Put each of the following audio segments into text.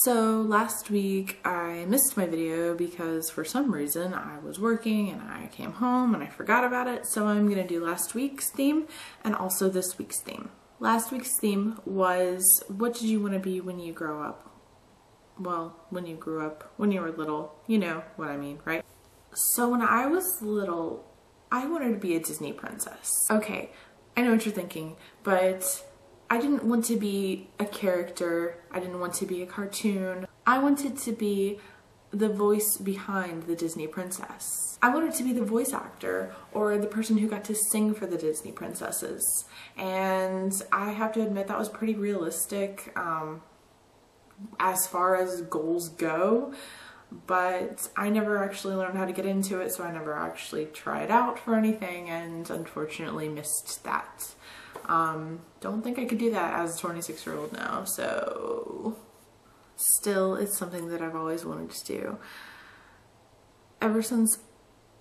So last week I missed my video because for some reason I was working and I came home and I forgot about it. So I'm gonna do last week's theme and also this week's theme. Last week's theme was, what did you want to be when you grow up? Well, when you grew up, when you were little, you know what I mean, right? So when I was little, I wanted to be a Disney princess. Okay, I know what you're thinking, but I didn't want to be a character. I didn't want to be a cartoon. I wanted to be the voice behind the Disney princess. I wanted to be the voice actor or the person who got to sing for the Disney princesses. And I have to admit that was pretty realistic as far as goals go, but I never actually learned how to get into it, so I never actually tried out for anything and unfortunately missed that. Don't think I could do that as a 26-year-old now, so still it's something that I've always wanted to do. Ever since,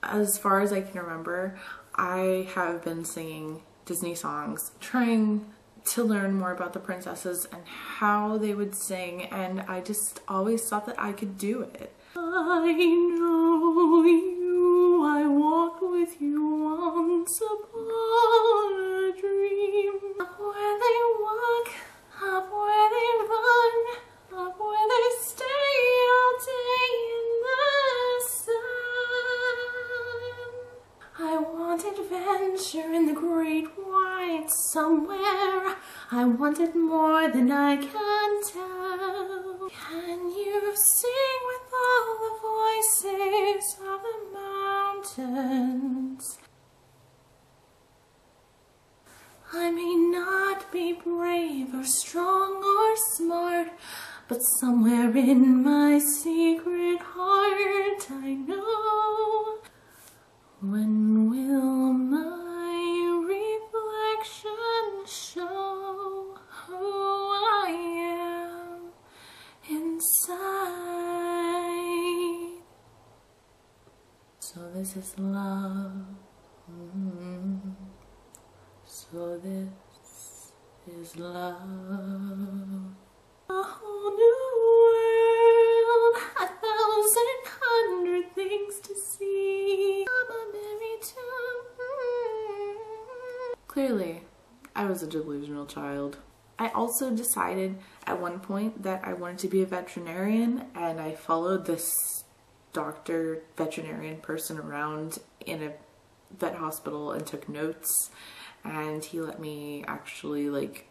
as far as I can remember, I have been singing Disney songs, trying to learn more about the princesses and how they would sing, and I just always thought that I could do it. I know you, I walked with you once upon a dream. Up where they walk, up where they run, up where they stay all day in the sun. I want adventure in the great wide somewhere. I want it more than I can tell. Can you sing with all the voices of the mountains? I may not be brave or strong or smart, but somewhere in my secret heart I know. When will my reflection show who I am inside? So this is love. So this is love. A whole new world, 1,000 things to see. Clearly, I was a delusional child. I also decided at one point that I wanted to be a veterinarian, and I followed this veterinarian person around in a vet hospital and took notes, and he let me actually like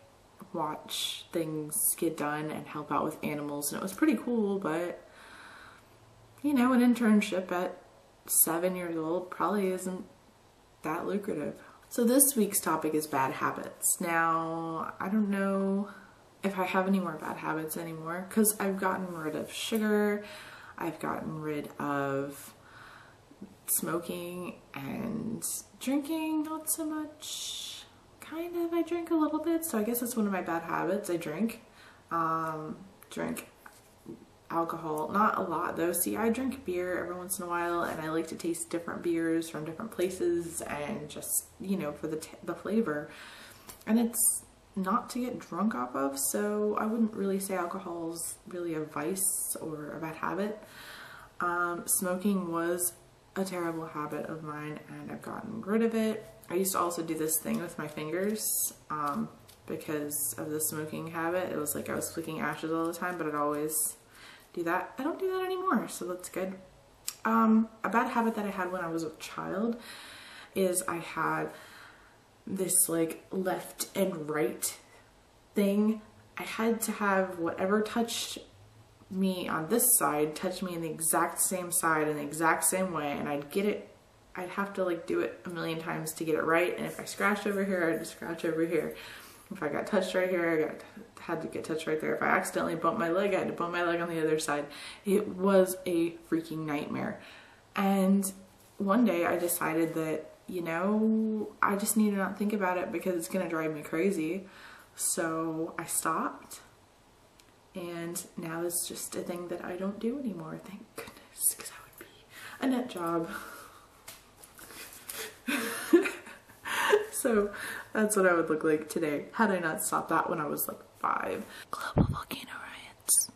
watch things get done and help out with animals, and it was pretty cool. But you know, an internship at 7 years old probably isn't that lucrative. So this week's topic is bad habits. Now, I don't know if I have any more bad habits anymore because I've gotten rid of sugar, I've gotten rid of smoking, and drinking not so much. Kind of, I drink a little bit, so I guess that's one of my bad habits. I drink. Drink alcohol, not a lot though. See, I drink beer every once in a while, and I like to taste different beers from different places and just, you know, for the flavor. And it's not to get drunk off of, so I wouldn't really say alcohol's really a vice or a bad habit. Smoking was a terrible habit of mine, and I've gotten rid of it. I used to also do this thing with my fingers because of the smoking habit. It was like I was flicking ashes all the time, but I'd always do that. I don't do that anymore, so that's good. A bad habit that I had when I was a child is I had this like left and right thing. I had to have whatever touched me on this side touch me in the exact same side in the exact same way, and I'd have to like do it a million times to get it right. And if I scratched over here, I'd scratch over here. If I got touched right here, I had to get touched right there. If I accidentally bumped my leg, I had to bump my leg on the other side. It was a freaking nightmare. And one day I decided that, you know, I just need to not think about it because it's gonna drive me crazy. So I stopped, and now it's just a thing that I don't do anymore. Thank goodness, because I would be a nut job. So that's what I would look like today had I not stopped that when I was like 5. Global volcano riots.